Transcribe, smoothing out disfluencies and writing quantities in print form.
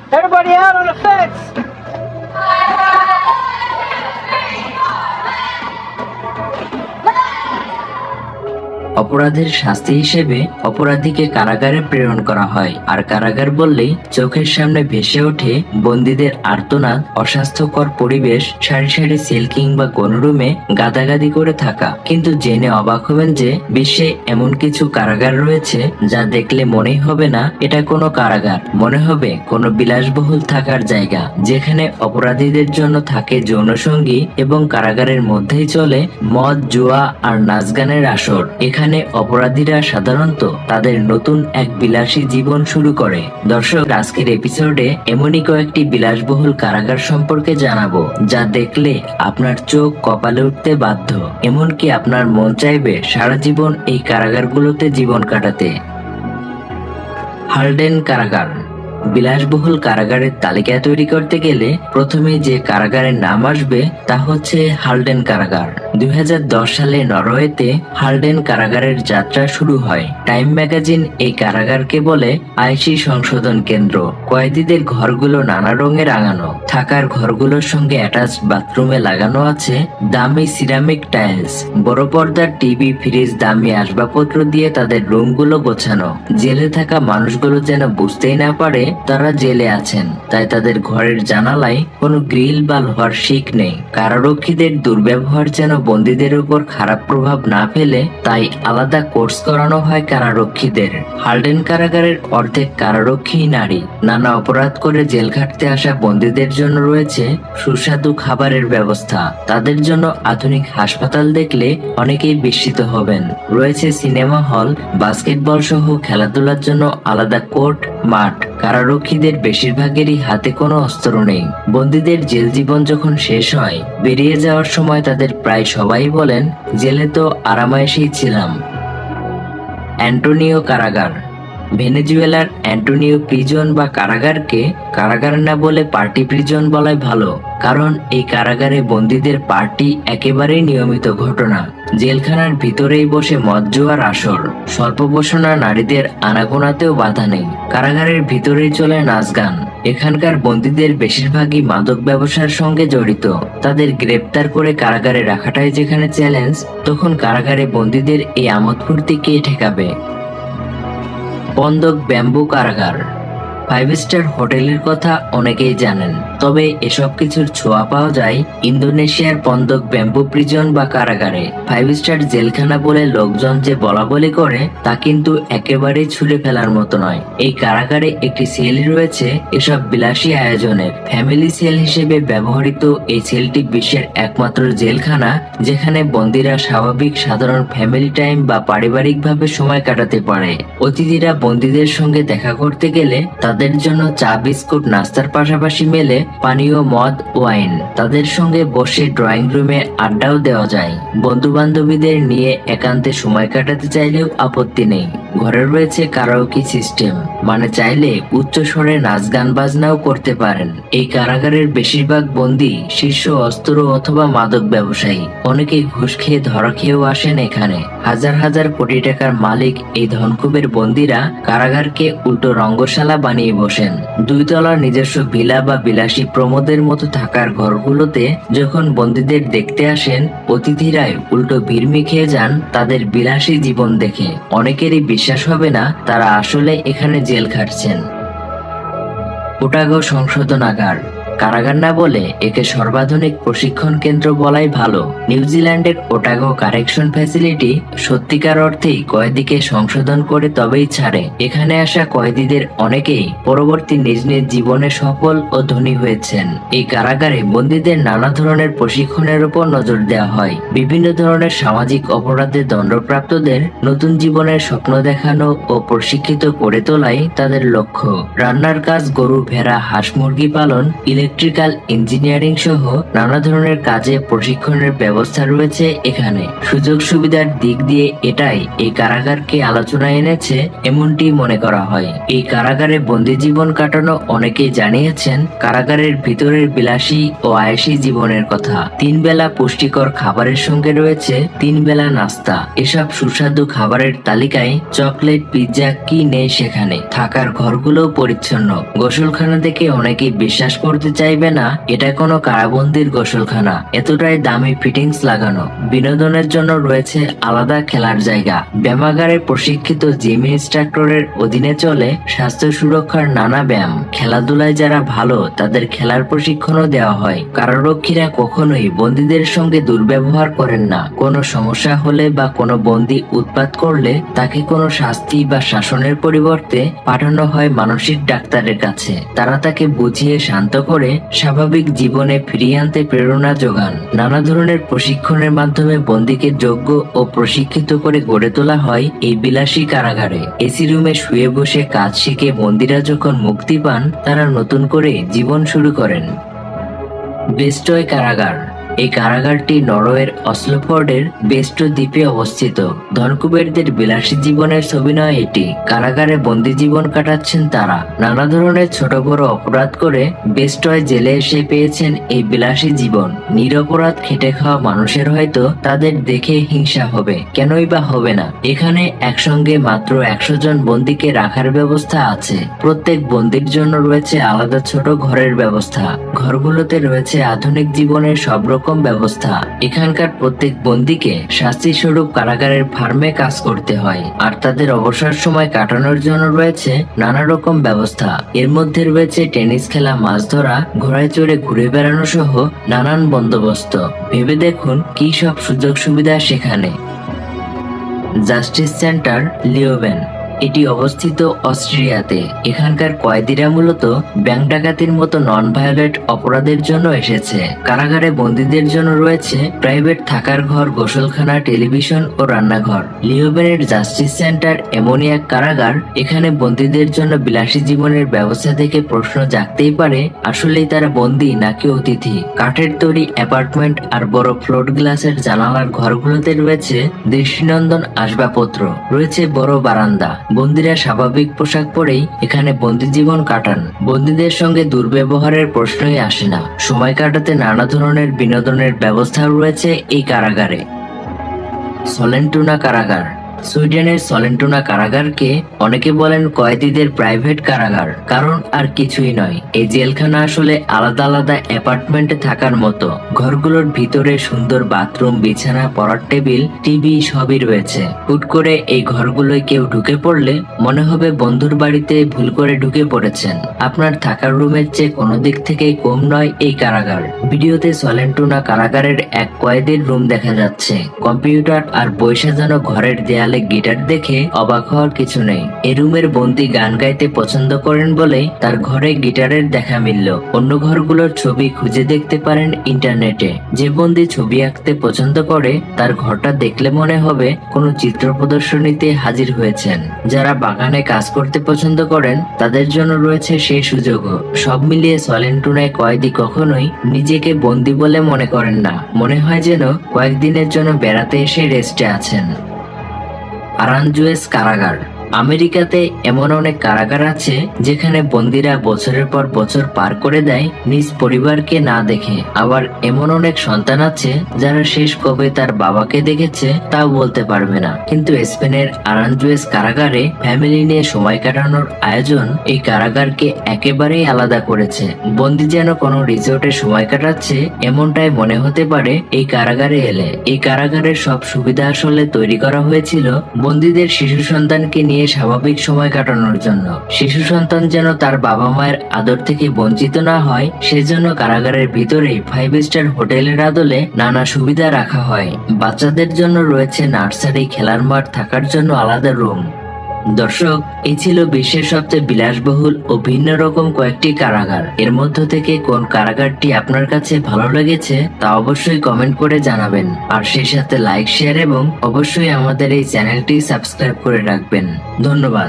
Everybody out on the fence! অপরাধের শাস্তি হিসেবে অপরাধীকে কারাগারে প্রেরণ করা হয়। আর কারাগার বললেই চোখের সামনে ভেসে ওঠে বন্দীদের আর্তনাদ, অস্বাস্থ্যকর পরিবেশ, সারি সারি সেল কিংবা গণরুমে গাদাগাদি করে থাকা। কিন্তু জেনে অবাক হবেন যে বিশ্বে এমন কিছু কারাগার রয়েছে যা দেখলে মনেই হবে না এটা কোনো কারাগার, মনে হবে কোনো বিলাসবহুল থাকার জায়গা, যেখানে অপরাধীদের জন্য থাকে যৌনসঙ্গী এবং কারাগারের মধ্যেই চলে মদ, জুয়া আর নাচ গানের আসর। এখানে অপরাধীরা সাধারণত তাদের নতুন এক বিলাসী জীবন শুরু করে। দর্শক, আজকের এপিসোডে এমনই কয়েকটি বিলাসবহুল কারাগার সম্পর্কে জানাবো যা দেখলে আপনার চোখ কপালে উঠতে বাধ্য, এমনকি আপনার মন চাইবে সারা জীবন এই কারাগারগুলোতে জীবন কাটাতে। হালডেন কারাগার। বিলাসবহুল কারাগারের তালিকা তৈরি করতে গেলে প্রথমে যে কারাগারের নাম আসবে তা হচ্ছে হালডেন কারাগার। 2010 সালে নরওয়েতে হালডেন কারাগারের যাত্রা শুরু হয়। টাইম ম্যাগাজিন এই কারাগারকে বলে আইসি সংশোধন কেন্দ্র। কয়েদিদের ঘরগুলো নানা রঙে রাঙানো, থাকার ঘরগুলোর সঙ্গে অ্যাটাচ বাথরুমে লাগানো আছে দামি সিরামিক টাইলস, বড় পর্দার টিভি, ফ্রিজ, দামি আসবাবপত্র দিয়ে তাদের রুমগুলো গোছানো। জেলে থাকা মানুষগুলো যেন বুঝতেই না পারে তারা জেলে আছেন, তাই তাদের ঘরের জানালায় কোনো গ্রিল বা লোহার শিক নেই। কারারক্ষীদের দুর্ব্যবহার যেন বন্দীদের উপর খারাপ প্রভাব না ফেলে তাই আলাদা কোর্স করানো হয় কারারক্ষীদের। হালডেন কারাগারের অর্ধেক কারারক্ষী নারী। নানা অপরাধ করে জেল খাটতে আসা বন্দীদের জন্য রয়েছে সুস্বাদু খাবারের ব্যবস্থা। তাদের জন্য আধুনিক হাসপাতাল দেখলে অনেকেই বিস্মিত হবেন। রয়েছে সিনেমা হল, বাস্কেটবল সহ খেলাধুলার জন্য আলাদা কোর্ট, মাঠ। কারারক্ষীদের বেশিরভাগেরই হাতে কোনো অস্ত্র নেই। বন্দীদের জেল জীবন যখন শেষ হয়, বেরিয়ে যাওয়ার সময় তাদের প্রায় সবাই বলেন, জেলে তো আরামায়েশেই ছিলাম। অ্যান্টোনিও কারাগার। ভেনেজুয়েলার অ্যান্টোনিও প্রিজন বা কারাগারকে কারাগার না বলে পার্টি প্রিজন বলাই ভালো, কারণ এই কারাগারে বন্দীদের পার্টি একেবারেই নিয়মিত ঘটনা। জেলখানার ভিতরেই বসে মদ জুয়ার আসর, স্বল্পবসনা নারীদের আনাগোনাতেও বাধা নেই। কারাগারের ভিতরেই চলে নাচ গান। এখানকার বন্দীদের বেশিরভাগই মাদক ব্যবসার সঙ্গে জড়িত। তাদের গ্রেপ্তার করে কারাগারে রাখাটাই যেখানে চ্যালেঞ্জ, তখন কারাগারে বন্দীদের এই আমোদ ফুর্তি কে ঠেকাবে? বন্ধক ব্যাম্বু কারাগার। 5 স্টার হোটেলের কথা অনেকেই জানেন, তবে এসব কিছুর ছোঁয়া পাওয়া যায় ইন্দোনেশিয়ার বন্ধক ব্যাম্বু প্রিজন বা কারাগারে। 5 স্টার জেলখানা বলে লোকজন যে বলাবলি করে তা কিন্তু একেবারেই ছুঁড়ে ফেলার মতো নয়। এই কারাগারে একটি সেল রয়েছে এসব বিলাসী আয়োজনের। ফ্যামিলি সেল হিসেবে ব্যবহৃত এই সেলটি বিশ্বের একমাত্র জেলখানা যেখানে বন্দীরা স্বাভাবিক সাধারণ ফ্যামিলি টাইম বা পারিবারিকভাবে সময় কাটাতে পারে। অতিথিরা বন্দীদের সঙ্গে দেখা করতে গেলে তাদের জন্য চা, বিস্কুট, নাস্তার পাশাপাশি মেলে পানীয়, মদ, ওয়াইন। তাদের সঙ্গে বসে ড্রয়িং রুমে আড্ডাও দেওয়া যায়। বন্ধু বান্ধবীদের নিয়ে একান্তে সময় কাটাতে চাইলেও আপত্তি নেই। ঘরে রয়েছে কারাওকে সিস্টেম, মানে চাইলে উচ্চ স্বরে নাচ গান বাজনাও করতে পারেন। এই কারাগারের বেশিরভাগ বন্দী শীর্ষ অস্ত্র অথবা মাদক ব্যবসায়ী। অনেকেই ঘুষ খেয়ে ধরা খেয়েও আসেন এখানে। হাজার হাজার কোটি টাকার মালিক এই ধনকুবের বন্দীরা কারাগারকে উল্টো রঙ্গশালা বানিয়ে বসেন। 2 তলার নিজস্ব ভিলা বা বিলাসী প্রমোদের মতো থাকার ঘরগুলোতে যখন বন্দীদের দেখতে আসেন, অতিথিরাই উল্টো ভিড়মি খেয়ে যান তাদের বিলাসী জীবন দেখে। অনেকেরই বিশ্বাস হবে না তারা আসলে এখানে জেল খাটছেন। ওটাগো সংশোধনাগার। কারাগার না বলে একে সর্বাধুনিক প্রশিক্ষণ কেন্দ্র বলাই ভালো। নিউজিল্যান্ডের ওটাগো কারেকশন ফ্যাসিলিটি সত্যিকার অর্থেই কয়েদিকে সংশোধন করে তবেই ছাড়ে। এখানে আসা কয়েদিদের অনেকেই পরবর্তী নিজ নিজ জীবনে সফল ও ধনী হয়েছেন। এই কারাগারে বন্দীদের নানা ধরনের প্রশিক্ষণের উপর নজর দেওয়া হয়। বিভিন্ন ধরনের সামাজিক অপরাধে দণ্ডপ্রাপ্তদের নতুন জীবনের স্বপ্ন দেখানো ও প্রশিক্ষিত করে তোলাই তাদের লক্ষ্য। রান্নার কাজ, গরু, ভেড়া, হাঁস, মুরগি পালন, ইলেকট্রিক্যাল ইঞ্জিনিয়ারিং সহ নানা ধরনের কাজে প্রশিক্ষণের ব্যবস্থা রয়েছে এখানে। সুযোগ সুবিধার দিক দিয়ে এটাই এই কারাগারকে আলোচনায় এনেছে এমনটি মনে করা হয়। এই কারাগারে বন্দি জীবন কাটানো অনেকেই জানিয়েছেন কারাগারের ভিতরের বিলাসী ও আয়েসী জীবনের কথা। 3 বেলা পুষ্টিকর খাবারের সঙ্গে রয়েছে 3 বেলা নাস্তা। এসব সুস্বাদু খাবারের তালিকায় চকলেট, পিৎজা কি নেই সেখানে। থাকার ঘরগুলো পরিচ্ছন্ন। গোসলখানা দেখে অনেকেই বিশ্বাস করতে চাইবে না এটা কোনো কারাবন্দির গোসলখানা। এতটাই দামি ফিটিংস লাগানো। বিনোদনের জন্য রয়েছে আলাদা খেলার জায়গা। ব্যায়ামাগারে প্রশিক্ষিত জিম ইনস্ট্রাক্টরের অধীনে চলে স্বাস্থ্য সুরক্ষার নানা ব্যায়াম। খেলাধুলায় যারা ভালো তাদের খেলার প্রশিক্ষণও দেওয়া হয়। কারারক্ষীরা কখনোই বন্দীদের সঙ্গে দুর্ব্যবহার করেন না। কোনো সমস্যা হলে বা কোনো বন্দী উৎপাত করলে তাকে কোনো শাস্তি বা শাসনের পরিবর্তে পাঠানো হয় মানসিক ডাক্তারের কাছে। তারা তাকে বুঝিয়ে শান্ত করে স্বাভাবিক জীবনে ফিরিয়ে আনতে প্রেরণা যোগান। নানা ধরনের প্রশিক্ষণের মাধ্যমে বন্দীকে যোগ্য ও প্রশিক্ষিত করে গড়ে তোলা হয় এই বিলাসী কারাগারে। এসি রুমে শুয়ে বসে কাজ শিখে বন্দীরা যখন মুক্তি পান তারা নতুন করে জীবন শুরু করেন। বেস্টয় কারাগার। এই কারাগারটি নরওয়ের অসলোফোর্ডের বেস্টো দ্বীপে অবস্থিত। ধনকুবেরদের বিলাসী জীবনের ছবি নয় এটি। কারাগারে বন্দি জীবন কাটাচ্ছেন তারা। নানা ধরনের ছোট বড় অপরাধ করে বেস্টয় জেলে এসে পেয়েছেন এই বিলাসী জীবন। নিরপরাধ খেটে খাওয়া মানুষের হয়তো তাদের দেখে হিংসা হবে, কেনই বা হবে না। এখানে একসঙ্গে মাত্র 100 জন বন্দীকে রাখার ব্যবস্থা আছে। প্রত্যেক বন্দীর জন্য রয়েছে আলাদা ছোট ঘরের ব্যবস্থা। ঘরগুলোতে রয়েছে আধুনিক জীবনের সব রকম ব্যবস্থা। এখানকার প্রত্যেক বন্দীকে শাস্তি স্বরূপ কারাগারের ফার্মে কাজ করতে হয়, আর তাদের অবসর সময় কাটানোর জন্য রয়েছে নানা রকম ব্যবস্থা। এর মধ্যে রয়েছে টেনিস খেলা, মাছ ধরা, ঘোড়ায় চড়ে ঘুরে বেড়ানো সহ নানান বন্দোবস্ত। ভেবে দেখুন কি সব সুযোগ সুবিধা সেখানে। Justice Centre Leuven. এটি অবস্থিত অস্ট্রিয়াতে। এখানকার কয়েদিরা মূলত ব্যাংক ডাকাতির মতো নন ভায়োলেট অপরাধের জন্য এসেছে। কারাগারে বন্দীদের জন্য রয়েছে প্রাইভেট থাকার ঘর, গোসলখানা, টেলিভিশন ও রান্নাঘর। লিওভেনের জাস্টিস সেন্টার এমনই এক কারাগার, এখানে বন্দীদের জন্য বিলাসী জীবনের ব্যবস্থা থেকে প্রশ্ন জাগতেই পারে আসলেই তারা বন্দী নাকি অতিথি। কাঠের তৈরি অ্যাপার্টমেন্ট আর বড় ফ্লোট গ্লাসের জানালার ঘরগুলোতে রয়েছে দৃষ্টিনন্দন আসবাবপত্র। রয়েছে বড় বারান্দা। বন্দীরা স্বাভাবিক পোশাক পরেই এখানে বন্দী জীবন কাটান। বন্দীদের সঙ্গে দুর্ব্যবহারের প্রশ্নই আসে না। সময় কাটাতে নানা ধরনের বিনোদনের ব্যবস্থাও রয়েছে এই কারাগারে। সলেন্টুনা কারাগার। সুইডেনের সলেন্টুনা কারাগারকে অনেকে বলেন কয়েদিদের প্রাইভেট কারাগার, কারণ আর কিছুই নয়। এই জেলখানা আসলে আলাদা আলাদা অ্যাপার্টমেন্টে থাকার মতো। ঘরগুলোর ভিতরে সুন্দর বাথরুম, বিছানা, পড়ার টেবিল, টিভি সবই রয়েছে। হুট করে এই ঘরগুলোয় কেউ ঢুকে পড়লে মনে হবে বন্ধুর বাড়িতে ভুল করে ঢুকে পড়েছেন। আপনার থাকার রুমের চেয়ে কোনো দিক থেকেই কম নয় এই কারাগার। ভিডিওতে সলেন্টুনা কারাগারের এক কয়েদির রুম দেখা যাচ্ছে। কম্পিউটার আর বই সাজানো ঘরের দেয়ালে গিটার দেখে অবাক হওয়ার কিছু নেই। এই রুমের বন্দী গান গাইতে পছন্দ করেন বলেই তার ঘরে গিটারের দেখা মিলল। অন্য ঘরগুলোর ছবি খুঁজে দেখতে পারেন ইন্টারনেটে। যে বন্দী ছবি আঁকতে পছন্দ করে তার ঘরটা দেখলে মনে হবে কোনো চিত্র প্রদর্শনীতে হাজির হয়েছেন। যারা বাগানে কাজ করতে পছন্দ করেন তাদের জন্য রয়েছে সেই সুযোগও। সব মিলিয়ে সলেন্টুনায় কয়েদি কখনোই নিজেকে বন্দী বলে মনে করেন না। মনে হয় যেন কয়েকদিনের জন্য বেড়াতে এসে রেস্টে আছেন। আরানজুয়েস কারাগার। আমেরিকাতে এমন অনেক কারাগার আছে যেখানে বন্দীরা বছরের পর বছর পার করে দেয় নিজ পরিবারকে না দেখে। আবার এমন অনেক সন্তান আছে যারা শেষ কবে তার বাবাকে দেখেছে তাও বলতে পারবে না। কিন্তু স্পেনের আরানজুয়েস কারাগারে ফ্যামিলি নিয়ে সময় কাটানোর আয়োজন এই কারাগারকে একেবারেই আলাদা করেছে। বন্দী যেন কোনো রিসোর্টে সময় কাটাচ্ছে এমনটাই মনে হতে পারে এই কারাগারে এলে। এই কারাগারের সব সুবিধা আসলে তৈরি করা হয়েছিল বন্দীদের শিশু সন্তানকে নিয়ে স্বাভাবিক সময় কাটানোর জন্য। শিশু সন্তান যেন তার বাবা মায়ের আদর থেকে বঞ্চিত না হয় সেজন্য কারাগারের ভিতরেই 5 স্টার হোটেলের আদলে নানা সুবিধা রাখা হয়। বাচ্চাদের জন্য রয়েছে নার্সারি, খেলার মাঠ, থাকার জন্য আলাদা রুম। দর্শক, এই ছিল বিশ্বের সবচেয়ে বিলাসবহুল ও ভিন্ন রকম কয়েকটি কারাগার। এর মধ্য থেকে কোন কারাগারটি আপনার কাছে ভালো লেগেছে তা অবশ্যই কমেন্ট করে জানাবেন। আর সেই সাথে লাইক, শেয়ার এবং অবশ্যই আমাদের এই চ্যানেলটি সাবস্ক্রাইব করে রাখবেন। ধন্যবাদ।